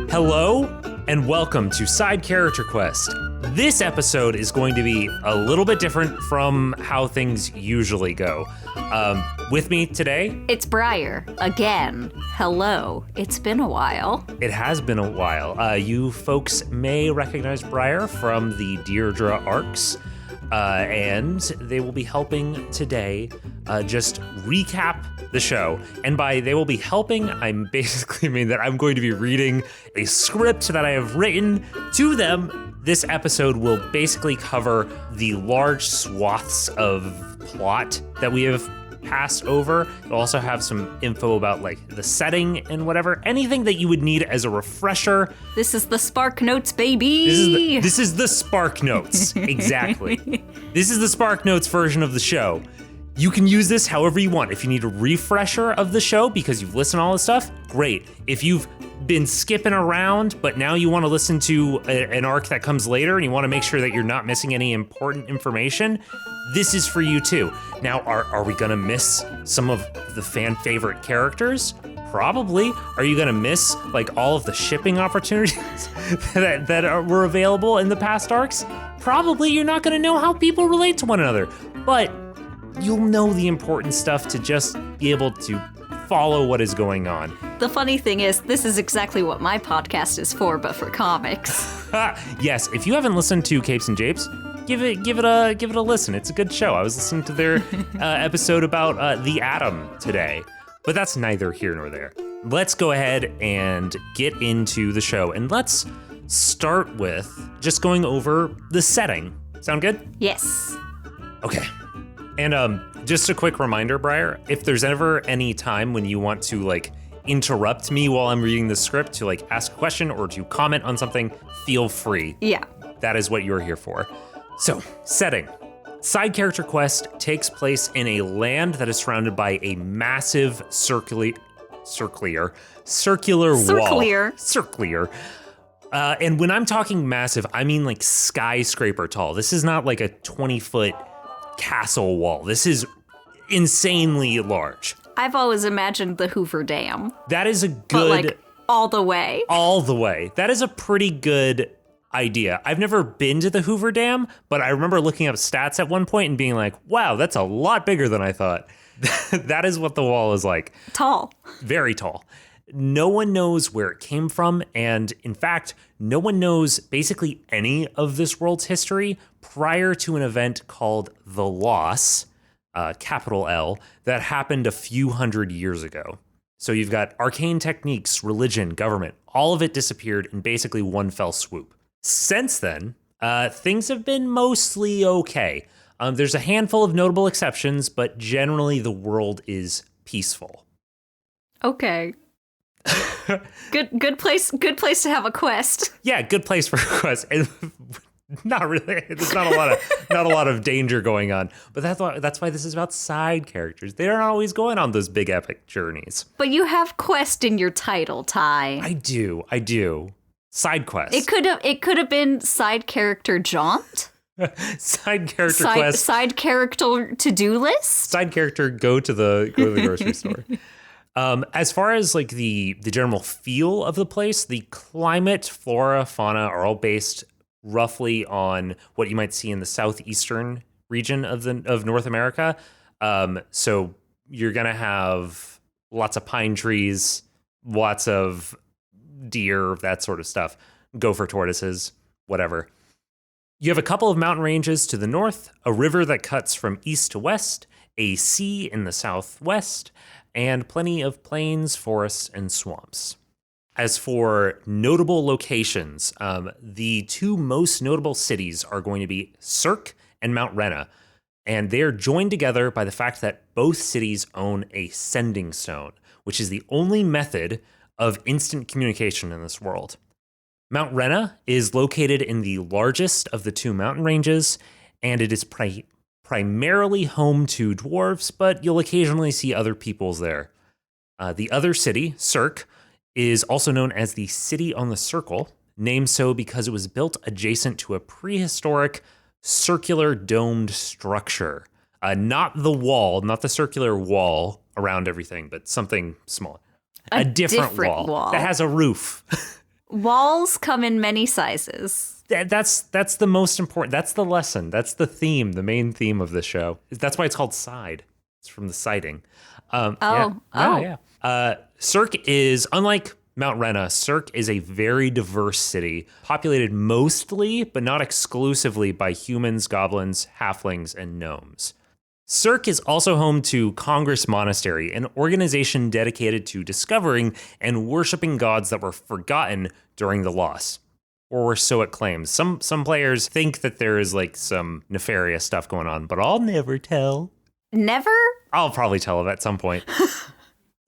Hello, and welcome to Side Character Quest. This episode is going to be a little bit different from how things usually go. With me today... It's Briar, again. Hello. It's been a while. It has been a while. You folks may recognize Briar from the Deirdre arcs, and they will be helping today just recap the show. And by they will be helping, I'm basically mean that I'm going to be reading a script that I have written to them. This episode will basically cover the large swaths of plot that we have passed over. It'll also have some info about like the setting and whatever, anything that you would need as a refresher. This is the Spark Notes, baby. This is the Spark Notes. Exactly. This is the Spark Notes version of the show. You can use this however you want. If you need a refresher of the show because you've listened to all this stuff, great. If you've been skipping around, but now you want to listen to an arc that comes later and you want to make sure that you're not missing any important information, this is for you too. Now, are we going to miss some of the fan favorite characters? Probably. Are you going to miss like all of the shipping opportunities that were available in the past arcs? Probably. You're not going to know how people relate to one another, but you'll know the important stuff to just be able to follow what is going on. The funny thing is, this is exactly what my podcast is for, but for comics. Yes, if you haven't listened to Capes and Japes, give it a listen. It's a good show. I was listening to their episode about the Atom today, but that's neither here nor there. Let's go ahead and get into the show, and let's start with just going over the setting. Sound good? Yes. Okay. And just a quick reminder, Briar, if there's ever any time when you want to like interrupt me while I'm reading the script to like ask a question or to comment on something, feel free. Yeah. That is what you're here for. So, setting. Side Character Quest takes place in a land that is surrounded by a massive circular wall. Circular. And when I'm talking massive, I mean like skyscraper tall. This is not like a 20-foot castle wall. This is insanely large. I've always imagined the Hoover Dam. That is a good... But like all the way. All the way. That is a pretty good idea. I've never been to the Hoover Dam, but I remember looking up stats at one point and being like, wow, that's a lot bigger than I thought. That is what the wall is like. Tall. Very tall. No one knows where it came from, and in fact, no one knows basically any of this world's history prior to an event called the Loss, capital L, that happened a few hundred years ago. So you've got arcane techniques, religion, government, all of it disappeared in basically one fell swoop. Since then, things have been mostly okay. There's a handful of notable exceptions, but generally the world is peaceful. Okay. Good place to have a quest. Yeah, good place for a quest. And not really. There's not a lot of danger going on. But that's why this is about side characters. They aren't always going on those big epic journeys. But you have quest in your title, Ty. I do. Side quest. It could have been side character jaunt. Side character quest. Side character to-do list. Side character go to the grocery store. As far as like the general feel of the place, the climate, flora, fauna are all based roughly on what you might see in the southeastern region of North America. So you're gonna have lots of pine trees, lots of deer, that sort of stuff, gopher tortoises, whatever. You have a couple of mountain ranges to the north, a river that cuts from east to west, a sea in the southwest, and plenty of plains, forests, and swamps. As for notable locations, the two most notable cities are going to be Cirque and Mount Rena, and they're joined together by the fact that both cities own a sending stone, which is the only method of instant communication in this world. Mount Rena is located in the largest of the two mountain ranges, and it is primarily home to dwarves, but you'll occasionally see other peoples there. The other city, Cirque, is also known as the City on the Circle, named so because it was built adjacent to a prehistoric circular domed structure. Not the wall, not the circular wall around everything, but something smaller. A different wall that has a roof. Walls come in many sizes. That's the most important. That's the lesson. That's the theme, the main theme of this show. That's why it's called Side. It's from the siding. Cirque is, unlike Mount Rena, Cirque is a very diverse city, populated mostly, but not exclusively, by humans, goblins, halflings, and gnomes. Cirque is also home to Congress Monastery, an organization dedicated to discovering and worshiping gods that were forgotten during the loss. Or so it claims. Some players think that there is like some nefarious stuff going on, but I'll never tell. Never? I'll probably tell at some point.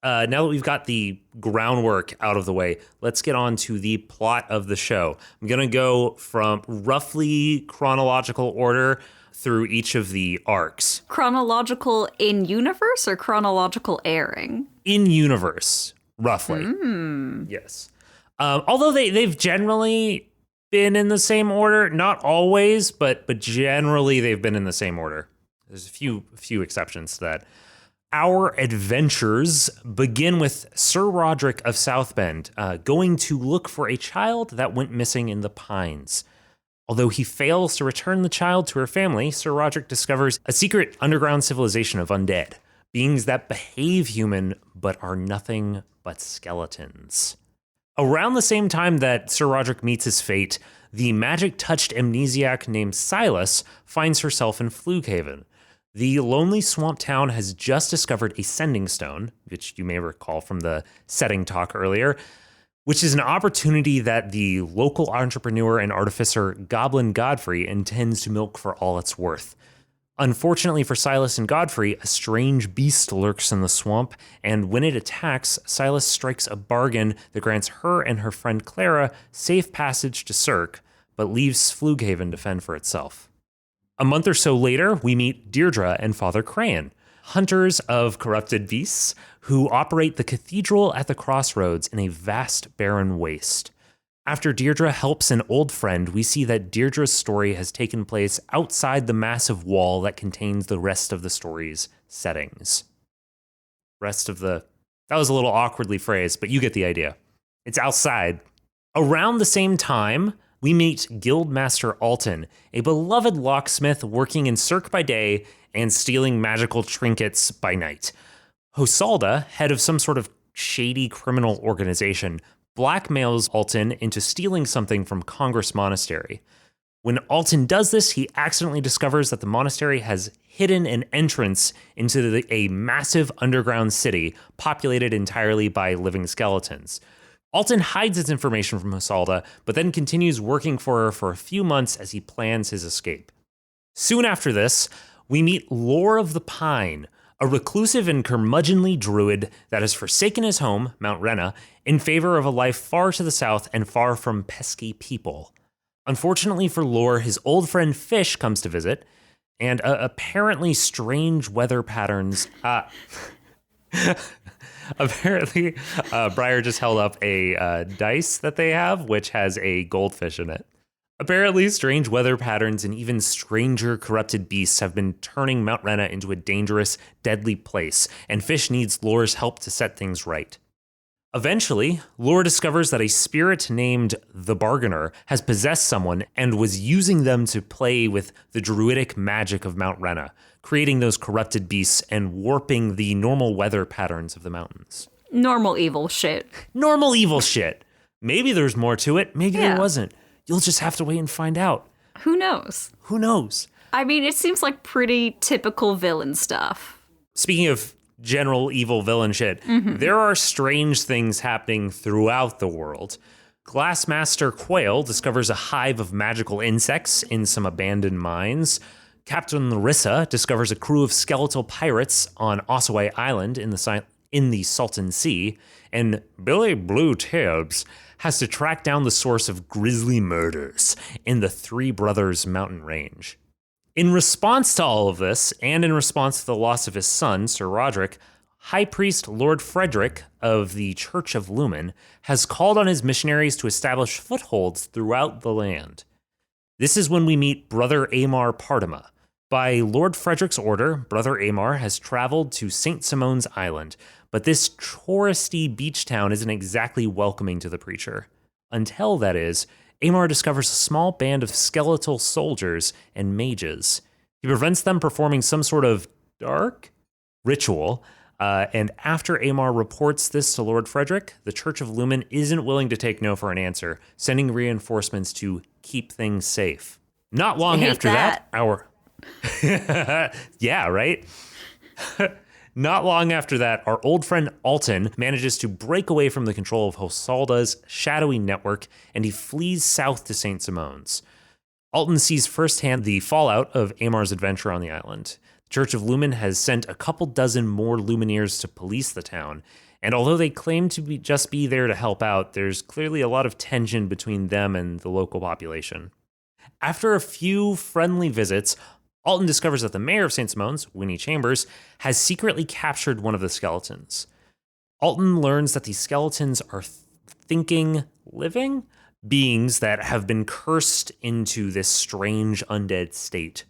Now that we've got the groundwork out of the way, let's get on to the plot of the show. I'm going to go from roughly chronological order through each of the arcs. Chronological in universe or chronological airing? In universe, roughly. Yes. Although they've generally been in the same order, not always, but generally they've been in the same order. There's a few exceptions to that. Our adventures begin with Sir Roderick of South Bend going to look for a child that went missing in the Pines. Although he fails to return the child to her family, Sir Roderick discovers a secret underground civilization of undead, beings that behave human but are nothing but skeletons. Around the same time that Sir Roderick meets his fate, the magic-touched amnesiac named Silas finds herself in Flughaven. The lonely swamp town has just discovered a sending stone, which you may recall from the setting talk earlier, which is an opportunity that the local entrepreneur and artificer Goblin Godfrey intends to milk for all it's worth. Unfortunately for Silas and Godfrey, a strange beast lurks in the swamp, and when it attacks, Silas strikes a bargain that grants her and her friend Clara safe passage to Cirque, but leaves Flughaven to fend for itself. A month or so later, we meet Deirdre and Father Crayon, hunters of corrupted beasts who operate the cathedral at the crossroads in a vast barren waste. After Deirdre helps an old friend, we see that Deirdre's story has taken place outside the massive wall that contains the rest of the story's settings. That was a little awkwardly phrased, but you get the idea. It's outside. Around the same time, we meet Guildmaster Alton, a beloved locksmith working in Cirque by day and stealing magical trinkets by night. Hosalda, head of some sort of shady criminal organization, blackmails Alton into stealing something from Congress Monastery. When Alton does this, he accidentally discovers that the monastery has hidden an entrance into a massive underground city populated entirely by living skeletons. Alton hides his information from Hosalda, but then continues working for her for a few months as he plans his escape. Soon after this, we meet Lore of the Pine, a reclusive and curmudgeonly druid that has forsaken his home, Mount Rena, in favor of a life far to the south and far from pesky people. Unfortunately for Lore, his old friend Fish comes to visit, and apparently strange weather patterns... Apparently, Briar just held up a dice that they have, which has a goldfish in it. Apparently, strange weather patterns and even stranger corrupted beasts have been turning Mount Rena into a dangerous, deadly place, and Fish needs Lore's help to set things right. Eventually, Lore discovers that a spirit named the Bargainer has possessed someone and was using them to play with the druidic magic of Mount Rena, creating those corrupted beasts and warping the normal weather patterns of the mountains. Normal evil shit. Normal evil shit. Maybe there's more to it. Maybe there wasn't. You'll just have to wait and find out. Who knows? Who knows? I mean, it seems like pretty typical villain stuff. Speaking of general evil villain shit, there are strange things happening throughout the world. Glassmaster Quail discovers a hive of magical insects in some abandoned mines. Captain Larissa discovers a crew of skeletal pirates on Ossaway Island in the Salton Sea, and Billy Blue Tibbs has to track down the source of grisly murders in the Three Brothers mountain range. In response to all of this, and in response to the loss of his son, Sir Roderick, High Priest Lord Frederick of the Church of Lumen has called on his missionaries to establish footholds throughout the land. This is when we meet Brother Amar Partima. By Lord Frederick's order, Brother Amar has traveled to St. Simone's Island, but this touristy beach town isn't exactly welcoming to the preacher. Until, that is, Amar discovers a small band of skeletal soldiers and mages. He prevents them performing some sort of dark ritual, and after Amar reports this to Lord Frederick, the Church of Lumen isn't willing to take no for an answer, sending reinforcements to keep things safe. Not long after that, yeah, right? Not long after that, our old friend Alton manages to break away from the control of Hosalda's shadowy network, and he flees south to St. Simone's. Alton sees firsthand the fallout of Amar's adventure on the island. The Church of Lumen has sent a couple dozen more Lumineers to police the town, and although they claim to just be there to help out, there's clearly a lot of tension between them and the local population. After a few friendly visits, Alton discovers that the mayor of St. Simone's, Winnie Chambers, has secretly captured one of the skeletons. Alton learns that these skeletons are thinking, living beings that have been cursed into this strange undead state.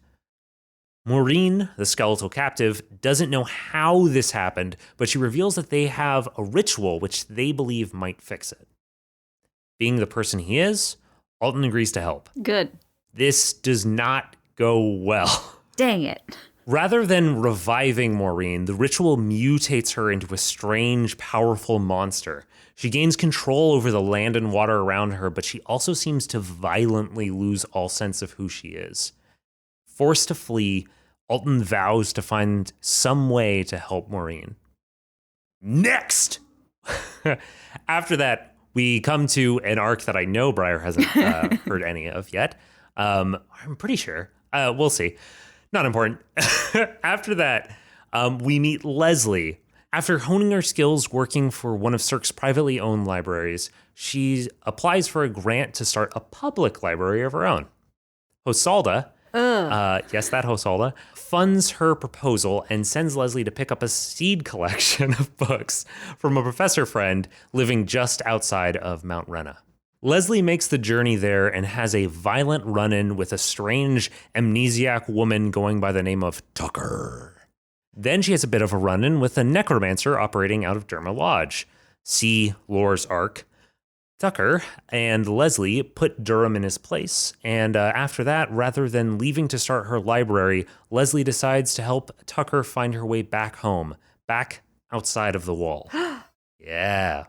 Maureen, the skeletal captive, doesn't know how this happened, but she reveals that they have a ritual which they believe might fix it. Being the person he is, Alton agrees to help. Good. This does not go well. Dang it. Rather than reviving Maureen, the ritual mutates her into a strange, powerful monster. She gains control over the land and water around her, but she also seems to violently lose all sense of who she is. Forced to flee, Alton vows to find some way to help Maureen. Next! After that, we come to an arc that I know Briar hasn't heard any of yet. I'm pretty sure. We'll see. Not important. After that, we meet Leslie. After honing her skills working for one of Cirque's privately owned libraries, she applies for a grant to start a public library of her own. Hosalda, yes, that Hosalda, funds her proposal and sends Leslie to pick up a seed collection of books from a professor friend living just outside of Mount Rena. Leslie makes the journey there and has a violent run-in with a strange amnesiac woman going by the name of Tucker. Then she has a bit of a run-in with a necromancer operating out of Derma Lodge. See Lore's arc. Tucker and Leslie put Durham in his place, and after that, rather than leaving to start her library, Leslie decides to help Tucker find her way back home, back outside of the wall. Yeah.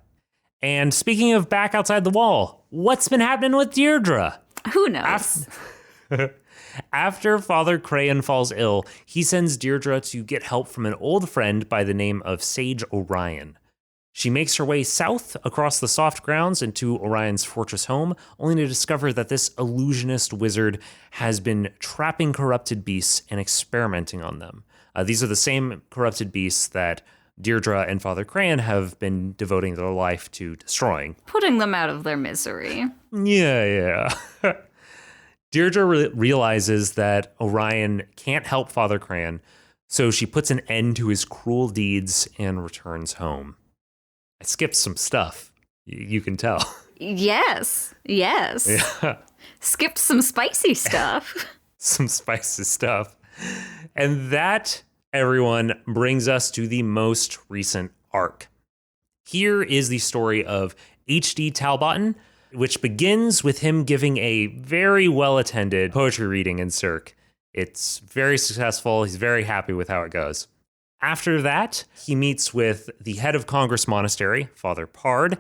And speaking of back outside the wall, what's been happening with Deirdre? Who knows? After Father Crayon falls ill, he sends Deirdre to get help from an old friend by the name of Sage Orion. She makes her way south across the soft grounds into Orion's fortress home, only to discover that this illusionist wizard has been trapping corrupted beasts and experimenting on them. These are the same corrupted beasts that Deirdre and Father Crayon have been devoting their life to destroying. Putting them out of their misery. Yeah. Deirdre realizes that Orion can't help Father Crayon, so she puts an end to his cruel deeds and returns home. I skipped some stuff. You can tell. Yes. Yeah. Skipped some spicy stuff. Some spicy stuff. And that, everyone, brings us to the most recent arc. Here is the story of H.D. Talbotton, which begins with him giving a very well-attended poetry reading in Cirque. It's very successful. He's very happy with how it goes. After that, he meets with the head of Congress Monastery, Father Pard,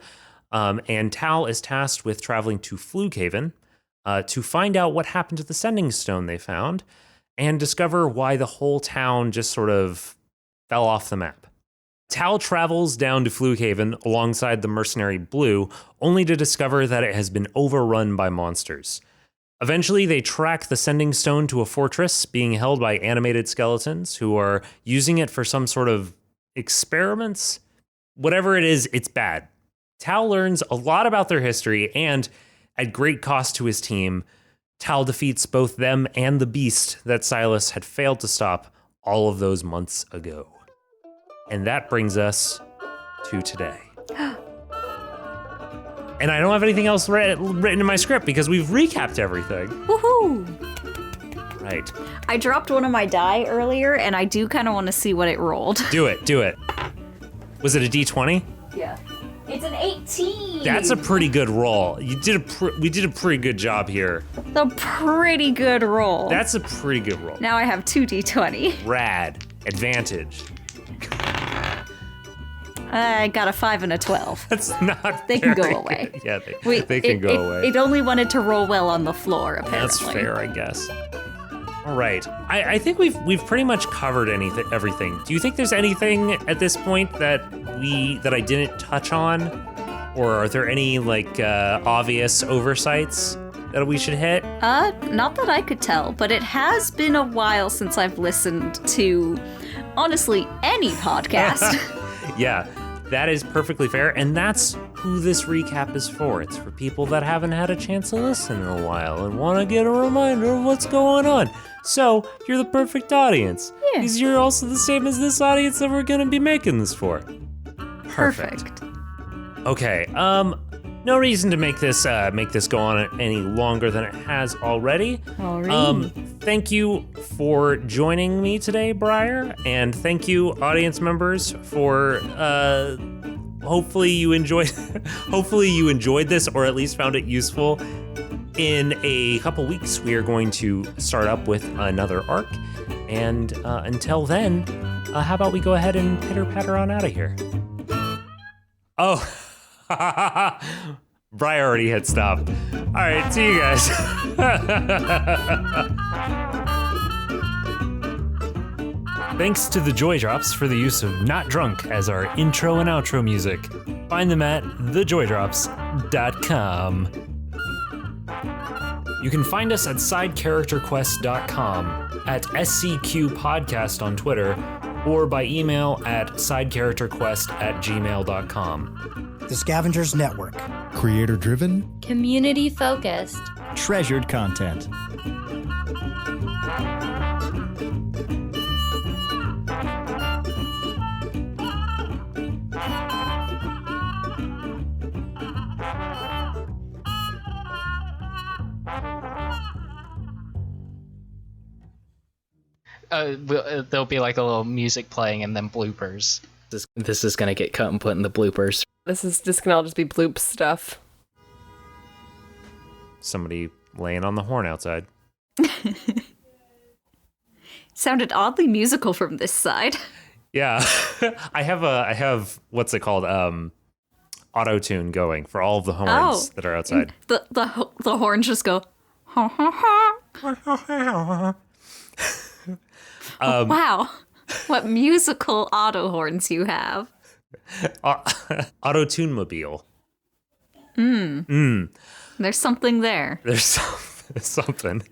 and Tal is tasked with traveling to Flughaven to find out what happened to the sending stone they found and discover why the whole town just sort of fell off the map. Tal travels down to Flughaven alongside the mercenary Blue, only to discover that it has been overrun by monsters. Eventually, they track the sending stone to a fortress being held by animated skeletons who are using it for some sort of experiments. Whatever it is, it's bad. Tal learns a lot about their history, and at great cost to his team, Tal defeats both them and the beast that Silas had failed to stop all of those months ago. And that brings us to today. And I don't have anything else written in my script because we've recapped everything. Woohoo! Right. I dropped one of my die earlier, and I do kind of want to see what it rolled. Do it. Was it a D20? Yeah. It's an 18! That's a pretty good roll. We did a pretty good job here. A pretty good roll. That's a pretty good roll. Now I have 2 D20. Rad. Advantage. I got a 5 and a 12. That's not They can very go away. good. Yeah, they can go away. It only wanted to roll well on the floor, apparently. That's fair, I guess. All right. I think we've pretty much covered everything. Do you think there's anything at this point that I didn't touch on, or are there any obvious oversights that we should hit? Not that I could tell, but it has been a while since I've listened to, honestly, any podcast. Yeah, that is perfectly fair, and that's who this recap is for. It's for people that haven't had a chance to listen in a while and want to get a reminder of what's going on. So, you're the perfect audience. Yeah. Because you're also the same as this audience that we're going to be making this for. Perfect. Okay, no reason to make this go on any longer than it has already. Thank you for joining me today, Briar, and thank you, audience members, for hopefully you enjoyed this, or at least found it useful. In a couple weeks, we are going to start up with another arc, and until then, how about we go ahead and pitter-patter on out of here? Oh. Briar already hit stop. All right, see you guys. Thanks to the Joy Drops for the use of Not Drunk as our intro and outro music. Find them at thejordrops.com. You can find us at sidecharacterquest.com, at SCQ Podcast on Twitter, or by email at sidecharacterquest@gmail.com. The Scavengers Network. Creator-driven, community-focused, treasured content. There'll be like a little music playing and then bloopers. This is gonna get cut and put in the bloopers. This is just gonna all just be bloop stuff. Somebody laying on the horn outside. Sounded oddly musical from this side. Yeah, I have what's it called? Auto-tune going for all of the horns that are outside. The horns just go. Ha ha ha. Wow, what musical auto horns you have. Auto-tune-mobile. There's something there. There's something.